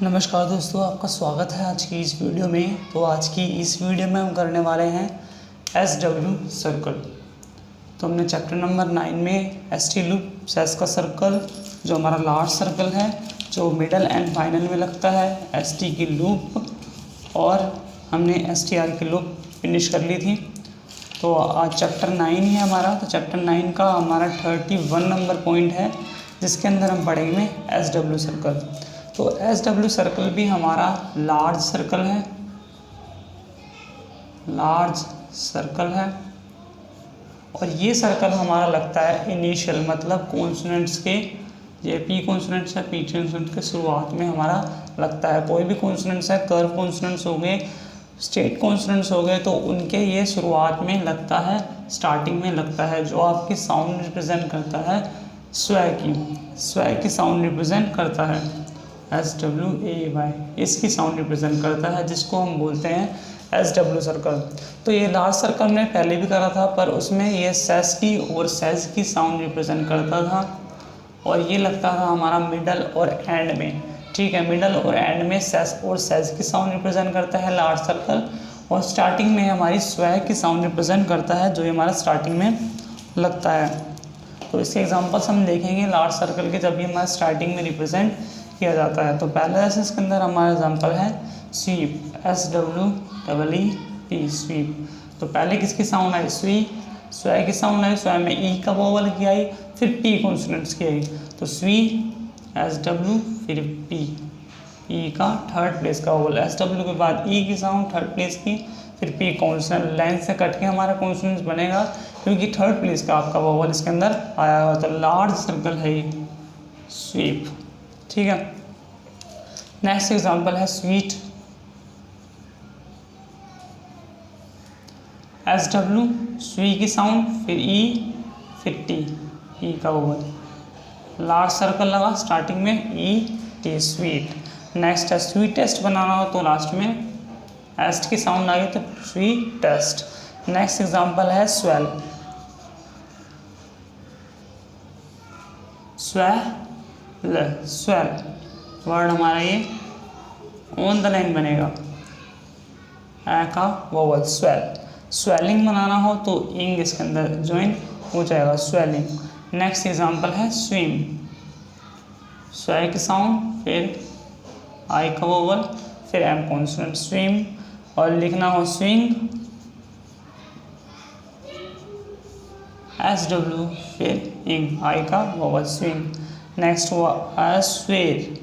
नमस्कार दोस्तों, आपका स्वागत है आज की इस वीडियो में। तो आज की इस वीडियो में हम करने वाले हैं SW सर्कल। तो हमने चैप्टर नंबर 9 में ST लूप सेस का सर्कल, जो हमारा लार्ज सर्कल है, जो मिडल एंड फाइनल में लगता है, ST की लूप, और हमने STR की लूप फिनिश कर ली थी। तो आज चैप्टर 9 ही है हमारा। तो चैप्टर 9 का हमारा 31 नंबर पॉइंट है, जिसके अंदर हम पढ़ेंगे SW सर्कल। तो SW सर्कल भी हमारा लार्ज सर्कल है, और ये सर्कल हमारा लगता है इनिशियल, मतलब कॉन्सोनेंट्स के, ये पी कॉन्सोनेंट्स है, पी कॉन्सोनेंट्स के शुरुआत में हमारा लगता है। कोई भी कॉन्सोनेंट्स है, कर्व कॉन्सोनेंट्स हो गए, स्टेट कॉन्सोनेंट्स हो गए, तो उनके ये शुरुआत में लगता है, स्टार्टिंग में लगता है, जो आपकी साउंड रिप्रेजेंट करता है स्वर की साउंड रिप्रेजेंट करता है। SWAY इसकी साउंड रिप्रेजेंट करता है, जिसको हम बोलते हैं SW सर्कल। तो ये लार्ज सर्कल में पहले भी करा था, पर उसमें ये सेस की और सेज की साउंड रिप्रेजेंट करता था, और ये लगता था हमारा मिडल और एंड में। ठीक है, मिडल और एंड में सेस और सेज की साउंड रिप्रेजेंट करता है लार्ज सर्कल, और स्टार्टिंग में हमारी स्वर की साउंड रिप्रेजेंट करता है, जो हमारा स्टार्टिंग में लगता है। तो इसके एग्जाम्पल्स हम देखेंगे लार्ज सर्कल के, जब भी हमारा स्टार्टिंग में रिप्रेजेंट किया जाता है। तो पहले जैसे इसके अंदर हमारा एग्जांपल है स्वीप, SWEEP स्वीप। तो पहले किसकी साउंड आई? स्वी की साउंड आई, स्वी में ई का वोवल की आई, फिर पी कॉन्सोनेंट्स की आई। तो स्वी, SW, फिर पी, ई का थर्ड प्लेस का वोवल, SW के बाद ई की साउंड थर्ड प्लेस की, फिर पी कॉन्सोनेंट लाइन से कट के हमारा कॉन्सोनेंट्स बनेगा, क्योंकि थर्ड प्लेस का आपका वोवल इसके अंदर आया हुआ। तो लार्ज सर्कल है ये स्वीप। ठीक है, नेक्स्ट एग्जांपल है स्वीट, SW, स्वी की साउंड, फिर ई, फिर टी, ई का वोवल, लार्ज सर्कल लगा, स्टार्टिंग में ई टी, स्वीट। नेक्स्ट है स्वीटेस्ट बनाना हो तो लास्ट में एस्ट की साउंड आ गई, तो स्वीटेस्ट। नेक्स्ट एग्जांपल है स्वेल, स्वेल वर्ड हमारा ये ऑन द लाइन बनेगा, ए का वोवल, स्वेल। स्वेलिंग बनाना हो तो इंग इसके अंदर ज्वाइन हो जाएगा, स्वेलिंग। नेक्स्ट एग्जांपल है स्विम, स्वे की साउंड, फिर आई का वोवल, फिर एम कॉन्सोनेंट, स्विम। और लिखना हो स्विंग, SW, फिर इंग, आई का वोवल, स्विंग। नेक्स्ट हुआ स्वेर,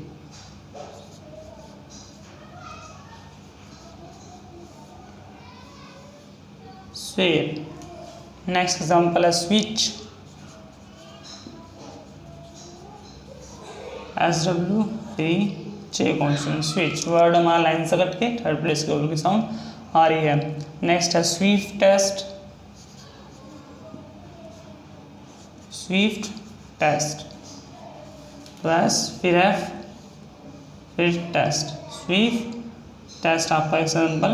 स्वेर। नेक्स्ट एग्जांपल है स्विच, SW, चे कॉन्सोनेंट, स्विच। वर्ड हमारा लाइन से कट के थर्ड प्लेस के की साउंड आ रही है। नेक्स्ट है स्विफ्ट टेस्ट, बस, फिर एफ, फिर टेस्ट, स्विफ्ट टेस्ट आपका एग्जाम्पल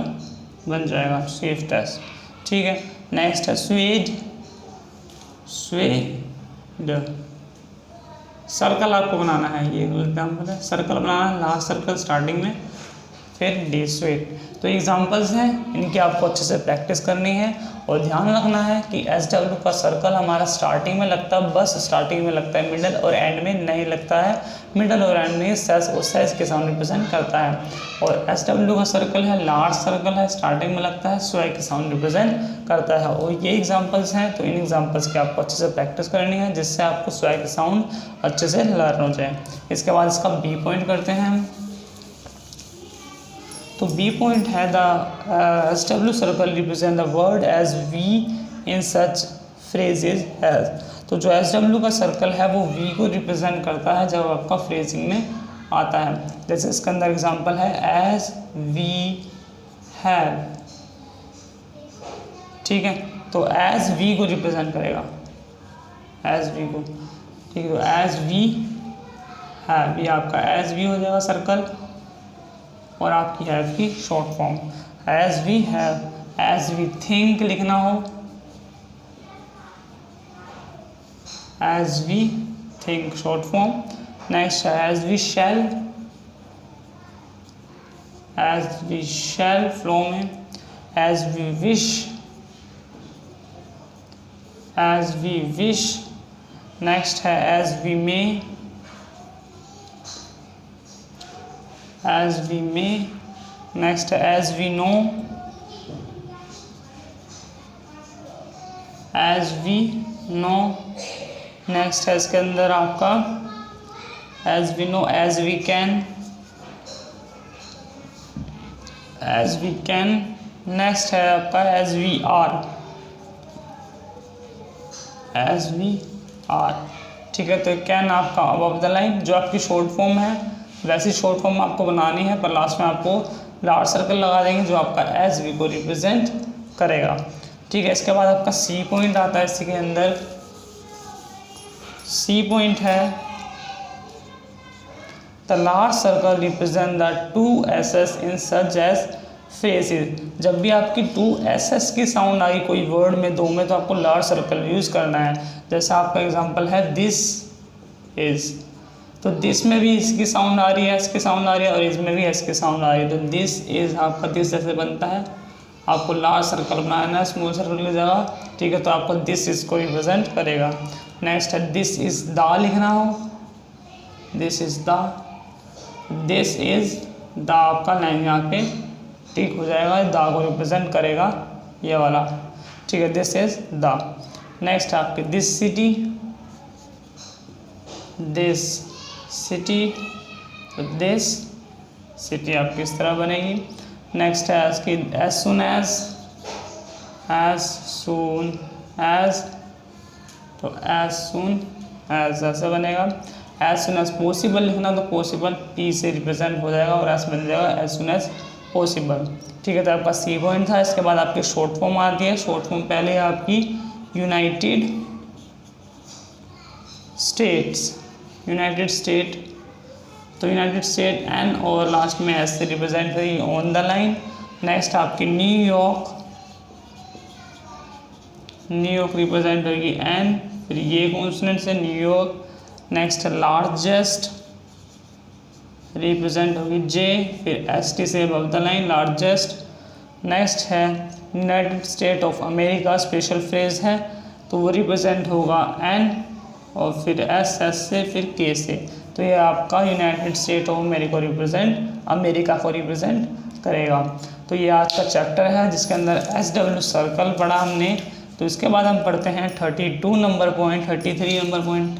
बन जाएगा, स्विफ्ट टेस्ट। ठीक है, नेक्स्ट है स्वेड, सर्कल आपको बनाना है, ये एग्जाम्पल है, सर्कल बनाना है, लास्ट सर्कल स्टार्टिंग में, फिर डी स्वेड। तो एग्जाम्पल्स हैं, इनकी आपको अच्छे से प्रैक्टिस करनी है, और ध्यान रखना है कि SW का सर्कल हमारा स्टार्टिंग में लगता है, बस स्टार्टिंग में लगता है, मिडल और एंड में नहीं लगता है। मिडल और एंड में सेस और सेस के साउंड रिप्रेजेंट करता है। और SW का सर्कल है, लार्ज सर्कल है, स्टार्टिंग में लगता है, स्वे के साउंड रिप्रेजेंट करता है। और ये एग्जाम्पल्स हैं, तो इन एग्जाम्पल्स की आपको अच्छे से प्रैक्टिस करनी है, जिससे आपको स्वे के साउंड अच्छे से लर्न हो जाए। इसके बाद इसका बी पॉइंट करते हैं हम। तो बी पॉइंट है the SW circle represent the word as we in such phrases as. तो जो SW का सर्कल है वो वी को रिप्रेजेंट करता है जब आपका फ्रेजिंग में आता है। जैसे इसके अंदर एग्जांपल है एज वी हैव। ठीक है, तो एज वी को रिप्रेजेंट करेगा, एज वी को। ठीक है, तो एज वी हैव, ये आपका एज वी हो जाएगा सर्कल, और आपकी हैव की short form as we have. As we think लिखना हो, as we think short form. Next है as we shall, as we shall flow में as we wish, as we wish. Next है as we may, as we may. Next है as we know, as we know. Next है इसके अंदर आपका as we know, as we can, as we can. Next है आपका as we are, as we are. ठीक है, तो कैन आपका अबव द लाइन जो आपकी शॉर्ट फॉर्म है, वैसी शॉर्ट फॉर्म आपको बनानी है, पर लास्ट में आपको लार्ज सर्कल लगा देंगे जो आपका एज वी को रिप्रेजेंट करेगा। ठीक है, इसके बाद आपका सी पॉइंट आता है। इसी के अंदर सी पॉइंट है the large circle represent the two esses in such as phrases. जब भी आपकी टू एसेस की साउंड आई कोई वर्ड में, दो में, तो आपको लार्ज सर्कल यूज़ करना है। जैसे आपका एग्जांपल है दिस इज, तो दिस में भी इसकी साउंड आ रही है, एस की साउंड आ रही है, और इसमें भी एस की साउंड आ रही है। तो दिस इज आपका दिस जैसे बनता है, आपको लार्ज सर्कल बनाना है स्मॉल सर्कल की जगह। ठीक है, तो आपको दिस इज को रिप्रेजेंट करेगा। नेक्स्ट है दिस इज द लिखना हो, this is the, this is the आपका लाइन यहाँ पे ठीक हो जाएगा, द को रिप्रेजेंट करेगा ये वाला। ठीक है, दिस इज द। नेक्स्ट आपके दिस सिटी, दिस सिटी, तो दिस सिटी आपकी इस तरह बनेगी। नेक्स्ट है इसकी as soon as, as soon as, तो एज सुन एज ऐसे बनेगा। एज सुन एज पॉसिबल लिखना, तो पॉसिबल पी से रिप्रेजेंट हो जाएगा और एस बन जाएगा एज सुन एज पॉसिबल। ठीक है, तो आपका सी पॉइंट था। इसके बाद आपकी शॉर्ट फॉर्म आती है। शॉर्ट फॉर्म पहले है आपकी यूनाइटेड स्टेट्स, यूनाइटेड स्टेट, तो यूनाइटेड स्टेट एन और लास्ट में एस से रिप्रेजेंट करेगी ऑन द लाइन। नेक्स्ट आपकी न्यूयॉर्क, न्यूयॉर्क रिप्रेजेंट होगी एन, फिर ये कॉन्सोनेंट से न्यूयॉर्क। नेक्स्ट लार्जेस्ट रिप्रेजेंट होगी जे, फिर एस टी से above the line largest. Next है United State of America, special phrase है, तो वो रिप्रेजेंट होगा एन और फिर एस, एस से फिर के से। तो ये आपका United State of America America को रिप्रेजेंट करेगा। तो ये आज का चैप्टर है जिसके अंदर एस डब्ल्यू सर्कल पढ़ा हमने। तो इसके बाद हम पढ़ते हैं 32 number point, 33 number point,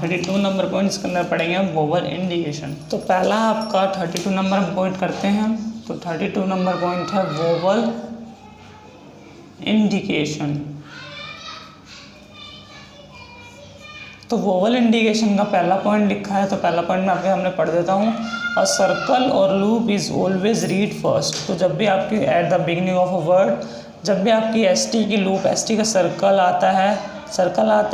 32 number point इसके अंदर पढ़ेंगे हम वोवल इंडिकेशन। तो पहला आपका 32 नंबर पॉइंट करते हैं हम। तो 32 नंबर पॉइंट है वोवल इंडिकेशन। तो वोवल इंडिकेशन का पहला पॉइंट लिखा है, तो पहला पॉइंट मैं आपके सामने पढ़ देता हूँ। अ सर्कल और loop is always read first. तो जब भी आपकी at the beginning of a word, जब भी आपकी एस टी की लूप, एस टी का सर्कल आता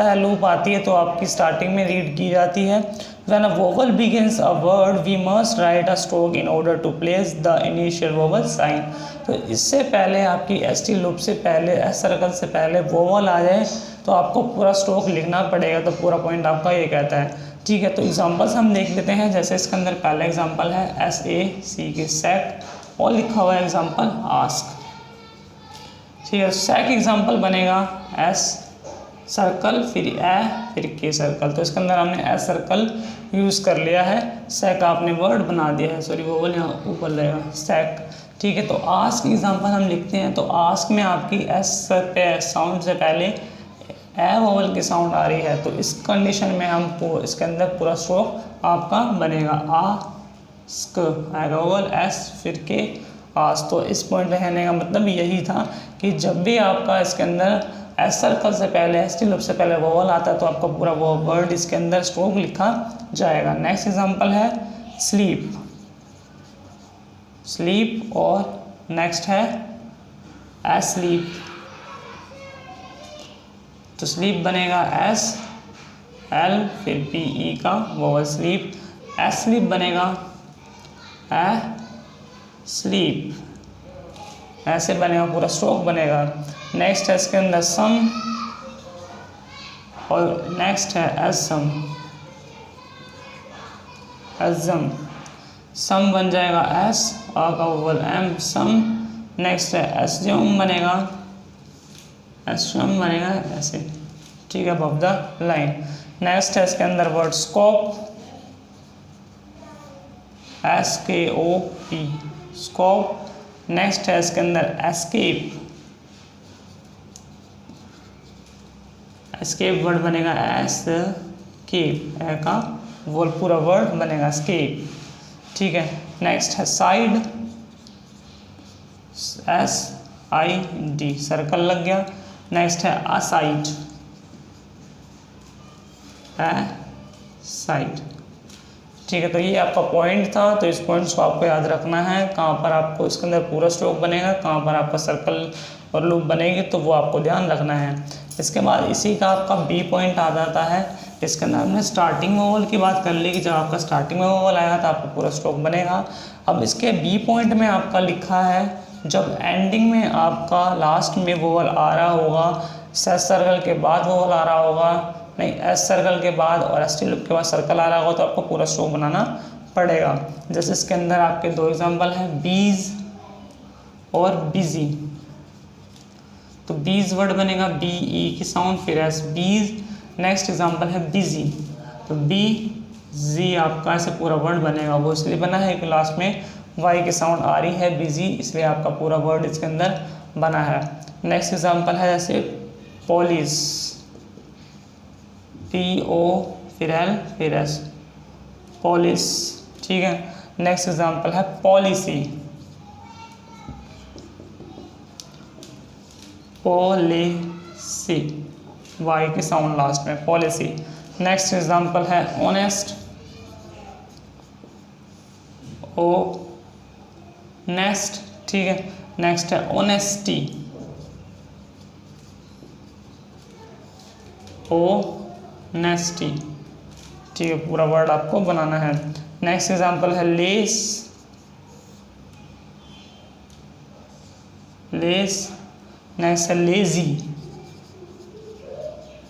है, लूप आती है, तो आपकी स्टार्टिंग में रीड की जाती है। When a vowel begins a word we must write a stroke in order to place the initial vowel sign. तो इससे पहले आपकी एस टी लूप से पहले, एस सर्कल से पहले वोवल आ जाए तो आपको पूरा स्ट्रोक लिखना पड़ेगा। तो पूरा पॉइंट आपका ये कहता है। ठीक है, तो एग्जांपल्स हम देख लेते हैं। जैसे इसके अंदर पहला एग्जांपल है SAC के सैक और लिखा हुआ है एग्जांपल आस्क। ठीक है, सैक एग्जांपल बनेगा एस सर्कल फिर ए फिर के सर्कल। तो इसके अंदर हमने एस सर्कल यूज़ कर लिया है, सैक आपने वर्ड बना दिया है, सॉरी वोवल यहाँ ऊपर रहेगा सैक। ठीक है, तो आस्क एग्जांपल हम लिखते हैं। तो आस्क में आपकी एस पे साउंड से पहले ए वोवल की साउंड आ रही है, तो इस कंडीशन में हम इसके अंदर पूरा स्ट्रोक आपका बनेगा आस्क आएगा वोवल एस फिर के आस्क। तो इस पॉइंट रहने का मतलब यही था कि जब भी आपका इसके अंदर एस सर्कल से पहले, एस टी लूप से पहले वोवल आता है तो आपका पूरा वो वर्ड इसके अंदर स्ट्रोक लिखा जाएगा। नेक्स्ट एग्जांपल है स्लीप, स्लीप और नेक्स्ट है एस्लीप। तो स्लीप बनेगा एस एल फिर पी ई का वोवल स्लीप। एस्लीप बनेगा ए स्लीप, ऐसे बनेगा, पूरा स्ट्रोक बनेगा। नेक्स्ट है इसके अंदर सम और नेक्स्ट है एसम, एजम। सम बन जाएगा एस, आ का वोवल एम, सम। नेक्स्ट है एस्यूम बनेगा, एस्यूम बनेगा ऐसे, ठीक है, अबव द लाइन। नेक्स्ट है इसके अंदर word scope, SKOP, scope. Next है इसके अंदर एस्केप, एस्केप वर्ड बनेगा एस्केप, ए का वोल पूरा वर्ड बनेगा एस्केप, ठीक है। नेक्स्ट है साइड, SID, सर्कल लग गया। नेक्स्ट है असाइड, साइड, ठीक है। तो ये आपका पॉइंट था, तो इस पॉइंट्स को आपको याद रखना है, कहाँ पर आपको इसके अंदर पूरा स्ट्रोक बनेगा, कहाँ पर आपका सर्कल और लूप बनेगी, तो वो आपको ध्यान रखना है। इसके बाद इसी का आपका बी पॉइंट आ जाता है। इसके अंदर हमने स्टार्टिंग वोवल की बात कर ली कि जब आपका स्टार्टिंग में वोवल आएगा तो आपको पूरा स्ट्रोक बनेगा। अब इसके बी पॉइंट में आपका लिखा है जब एंडिंग में आपका लास्ट में वोवल आ रहा होगा, सेस सर्कल के बाद वोवल आ रहा होगा, नहीं एस सर्कल के बाद और एस टी लूप के बाद सर्कल आ रहा होगा, तो आपको पूरा स्ट्रोक बनाना पड़ेगा। जैसे इसके अंदर आपके दो एग्जांपल हैं, बीज और बिजी। तो बीज वर्ड बनेगा BE की साउंड, फिर एस, बीज। नेक्स्ट एग्जांपल है बिजी, तो BZ आपका ऐसे पूरा वर्ड बनेगा। वो इसलिए बना है कि लास्ट में Y की साउंड आ रही है, बिजी, इसलिए आपका पूरा वर्ड इसके अंदर बना है। नेक्स्ट एग्जांपल है जैसे पॉलिस, PO फिर L फिर S, पॉलिस, ठीक है। नेक्स्ट एग्जांपल है पॉलिसी, पॉलिसी, Y की साउंड लास्ट में, पॉलिसी। नेक्स्ट एग्जांपल है ऑनेस्ट, नेक्स्ट, ठीक है। नेक्स्ट है ऑनेस्टी, ऑनेस्टी, ठीक है, पूरा वर्ड आपको बनाना है। नेक्स्ट एग्जांपल है लेस, लेस। नेक्स्ट है लेजी,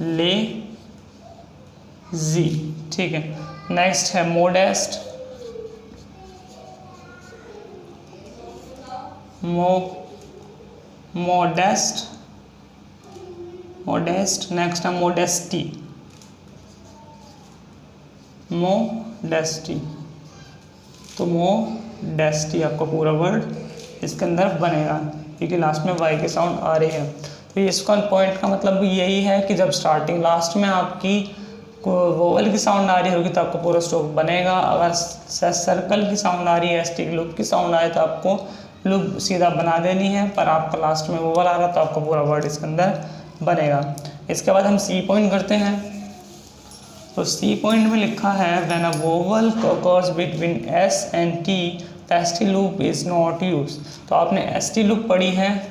लेजी, ठीक है। नेक्स्ट है मोडेस्ट, मोडेस्ट, मोडेस्ट। नेक्स्ट है मोडेस्टी, मोडेस्टी, तो मोडेस्टी आपका पूरा वर्ड इसके अंदर बनेगा, क्योंकि लास्ट में Y की साउंड आ रही है। तो इसका पॉइंट का मतलब भी यही है कि जब स्टार्टिंग लास्ट में आपकी वोवल की साउंड आ रही होगी तो आपको पूरा स्ट्रोक बनेगा। अगर सर्कल की साउंड आ रही है, ST लूप की साउंड आए तो आपको लूप सीधा बना देनी है, पर आपका लास्ट में वोवल आ रहा तो आपका पूरा वर्ड इसके अंदर बनेगा। इसके बाद हम C पॉइंट करते हैं। तो C पॉइंट में लिखा है when a vowel occurs between S and T the ST loop is not used। तो आपने ST लूप पढ़ी है,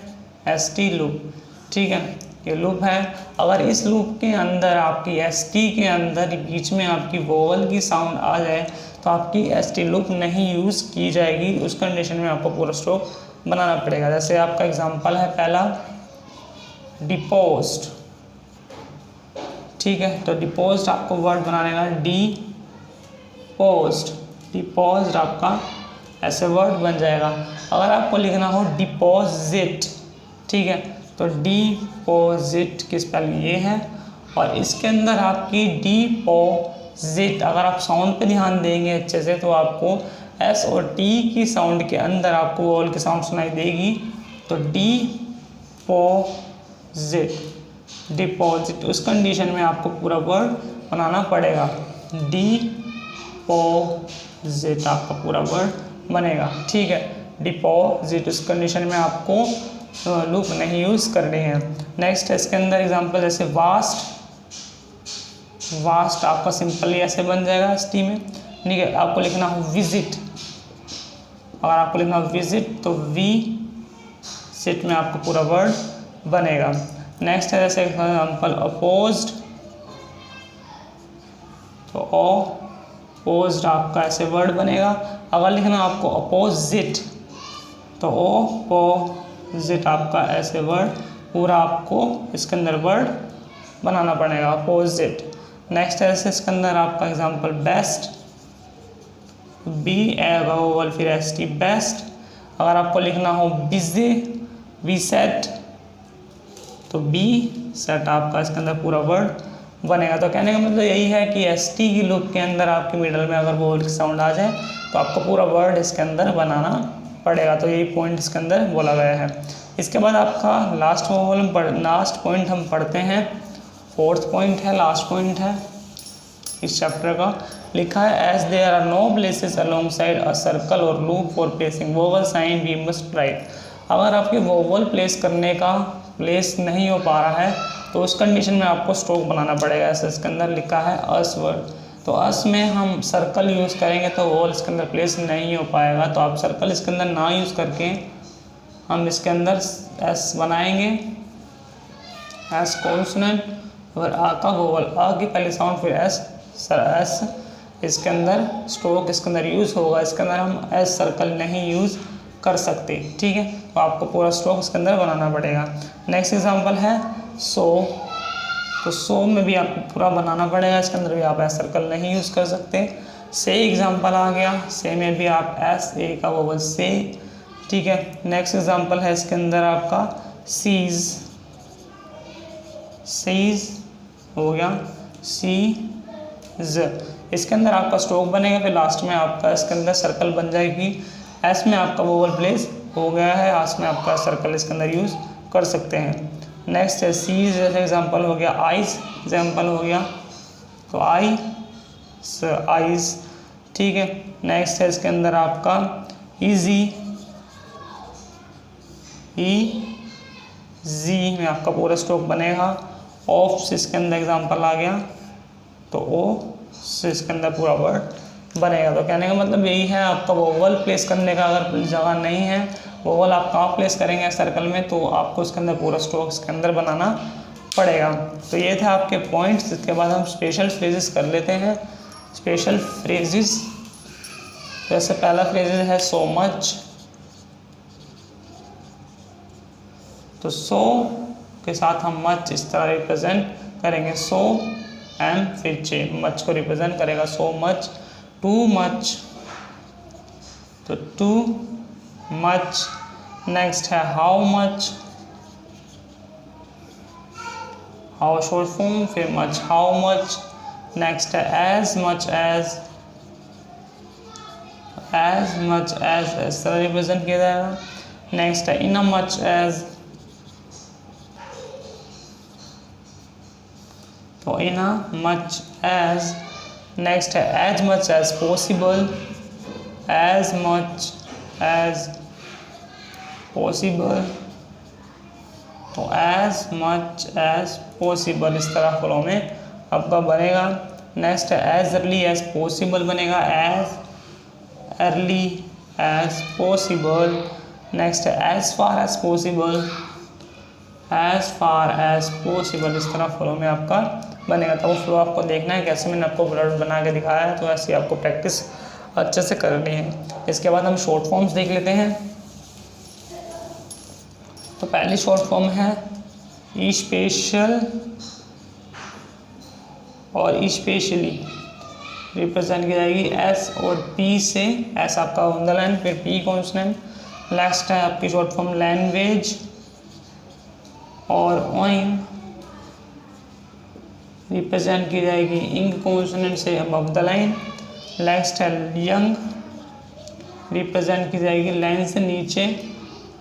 ST लूप, ठीक है, ये लूप है। अगर इस लूप के अंदर आपकी ST के अंदर बीच में आपकी वोवल की साउंड आ जाए तो आपकी ST लूप नहीं यूज़ की जाएगी, उस कंडीशन में आपको पूरा स्ट्रोक बनाना पड़ेगा। जैसे आपका एग्जांपल है पहला डिपोज्ड, ठीक है। तो डिपोज्ड आपको वर्ड बनाने का डिपोज्ड, डिपोज्ड आपका ऐसे वर्ड बन जाएगा। अगर आपको लिखना हो डिपॉजिट, ठीक है, तो डिपॉजिट की स्पेलिंग ये है, और इसके अंदर आपकी डिपॉजिट, अगर आप साउंड पे ध्यान देंगे अच्छे से तो आपको S और T की साउंड के अंदर आपको वोवल की साउंड सुनाई देगी। तो डिपॉजिट, डिपॉजिट, उस कंडीशन में आपको पूरा वर्ड बनाना पड़ेगा। डिपॉजिट आपका पूरा वर्ड बनेगा, ठीक है। डिपॉजिट, उस कंडीशन में आपको लूप नहीं यूज़ करनी है। नेक्स्ट है इसके अंदर एग्जांपल जैसे वास्ट, वास्ट आपका सिंपली ऐसे बन जाएगा ST में, ठीक है। आपको लिखना हो विजिट, अगर आपको लिखना हो विजिट तो विजिट में आपको पूरा वर्ड बनेगा। नेक्स्ट है जैसे एग्जांपल अपोज्ड, तो अपोज्ड आपका ऐसे वर्ड बनेगा। अगर लिखना आपको अपोजिट तो अपोजिट आपका ऐसे वर्ड पूरा आपको इसके अंदर वर्ड बनाना पड़ेगा, अपोजिट। नेक्स्ट है जैसे इसके अंदर आपका एग्जांपल बेस्ट, बी का वोवल फिर एस टी बेस्ट। अगर आपको लिखना हो बिजे बी सेट तो बी सेट आपका इसके अंदर पूरा वर्ड बनेगा। तो कहने का मतलब यही है कि एस टी की लूप के अंदर आपके मिडल में अगर वोवल की साउंड आ जाए तो आपको पूरा वर्ड इसके अंदर बनाना पड़ेगा। तो यही पॉइंट इसके अंदर बोला गया है। इसके बाद आपका लास्ट पॉइंट हम पढ़ते हैं। फोर्थ पॉइंट है, लास्ट पॉइंट है इस चैप्टर का। लिखा है as there are no places along side a circle और loop for placing vowel sign we must write. अगर आपके वोवल प्लेस करने का प्लेस नहीं हो पा रहा है तो उस कंडीशन में आपको स्ट्रोक बनाना पड़ेगा। ऐसे इसके अंदर लिखा है अस वर्ड, तो अस में हम सर्कल यूज़ करेंगे तो वोवल इसके अंदर प्लेस नहीं हो पाएगा। तो आप सर्कल इसके अंदर ना यूज़ करके हम इसके अंदर एस बनाएंगे एस कॉन्सोनेंट और आ का वोवल, आ की पहली साउंड फिर एस एस इसके अंदर स्ट्रोक इसके अंदर यूज़ होगा। इसके अंदर हम एस सर्कल नहीं यूज़ कर सकते, ठीक है। तो आपको पूरा स्ट्रोक इसके अंदर बनाना पड़ेगा। नेक्स्ट एग्जांपल है सो, तो सो में भी आपको पूरा बनाना पड़ेगा। इसके अंदर भी आप एस सर्कल नहीं यूज़ कर सकते। से एग्जांपल आ गया, से में भी आप एस ए का वोवल से, ठीक है। नेक्स्ट एग्जांपल है इसके अंदर आपका सीज, सीज हो गया सीज, इसके अंदर आपका स्ट्रोक बनेगा। फिर लास्ट में आपका इसके अंदर सर्कल बन जाएगी। एस में आपका वोवल प्लेस हो गया है, आस में आपका सर्कल इसके अंदर यूज़ कर सकते हैं। नेक्स्ट है सीज, जैसे एग्जांपल हो गया आइज, एग्जांपल हो गया तो आई आइज, ठीक है। नेक्स्ट है इसके अंदर आपका ईजी, जी में आपका पूरा स्ट्रोक बनेगा। ऑफ से इसके अंदर एग्जांपल आ गया तो ओ से इसके अंदर पूरा वर्ड बनेगा। तो कहने का मतलब यही है, आपका वोवल प्लेस करने का अगर जगह नहीं है, वोवल आप कहाँ प्लेस करेंगे सर्कल में, तो आपको इसके अंदर पूरा स्ट्रोक इसके अंदर बनाना पड़ेगा। तो ये थे आपके पॉइंट्स। इसके बाद हम स्पेशल फ्रेजेस कर लेते हैं। स्पेशल फ्रेजेस, जैसे पहला फ्रेजेस है सो मच, तो सो के साथ हम मच इस तरह रिप्रेजेंट करेंगे। सो एम फिर चे, मच को रिप्रेजेंट करेगा सो मच। टू मच तो टू मच। नेक्स्ट है how much, how short form फिर मच हाउ मच। नेक्स्ट है as much as, as much as इस तरह रिप्रेजेंट किया जाएगा। नेक्स्ट है इन अ मच एज, तो इन अ मच एज। नेक्स्ट है as much as possible, as much as possible, तो एज मच एज पॉसिबल इस तरह फ्लो में आपका बनेगा। नेक्स्ट है एज अर्ली एज पॉसिबल बनेगा, as early as possible. Next है as far as possible, as far as possible इस तरह फ्लो में आपका बनेगा। तो वो फ्लो आपको देखना है कैसे मैंने आपको वर्ड बना के दिखाया है, तो ऐसे आपको प्रैक्टिस अच्छे से करनी है। इसके बाद हम शॉर्ट फॉर्म्स देख लेते हैं। तो पहली शॉर्ट फॉर्म है ई स्पेशल और ई स्पेशली, रिप्रेजेंट की जाएगी एस और पी से। एस आपका ऑन द लाइन फिर पी कॉन्सोनेंट। नेक्स्ट है आपकी शॉर्ट फॉर्म लैंग्वेज और ओइंग, रिप्रेजेंट की जाएगी इंग कॉन्सोनेंट से अबव द लाइन। नेक्स्ट है यंग, रिप्रेजेंट की जाएगी लाइन से नीचे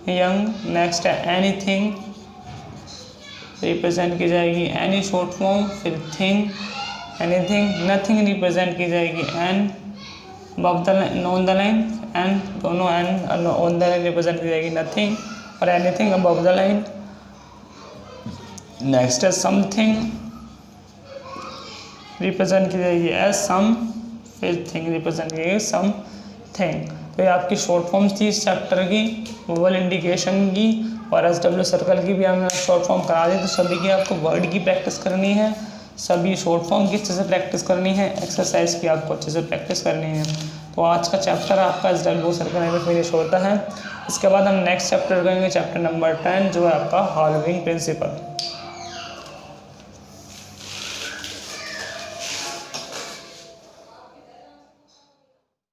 यंग। नेक्स्ट है एनीथिंग, रिप्रेजेंट की जाएगी एनी शॉर्ट फॉर्म फिर थिंग एनीथिंग। नथिंग रिप्रेजेंट की जाएगी N above the line on the line, N दोनों N on the line represent की जाएगी नथिंग और anything above the line. Next है समथिंग, रिप्रेजेंट की जाएगी एज सम फिर थिंग रिप्रेजेंट की जाएगी सम थिंग। तो ये आपकी शॉर्ट फॉर्म्स थी इस चैप्टर की, वोवल इंडिकेशन की और एसडब्ल्यू सर्कल की भी हमने शॉर्ट फॉर्म करा दी। तो सभी की आपको वर्ड की प्रैक्टिस करनी है, सभी शॉर्ट फॉर्म की अच्छे से प्रैक्टिस करनी है, एक्सरसाइज की आपको अच्छे से प्रैक्टिस करनी है। तो आज का चैप्टर आपका एसडब्ल्यू सर्कल यहाँ पे फिनिश होता है। इसके बाद हम नेक्स्ट चैप्टर करेंगे, चैप्टर नंबर 10 जो है आपका हॉलोइंग प्रिंसिपल।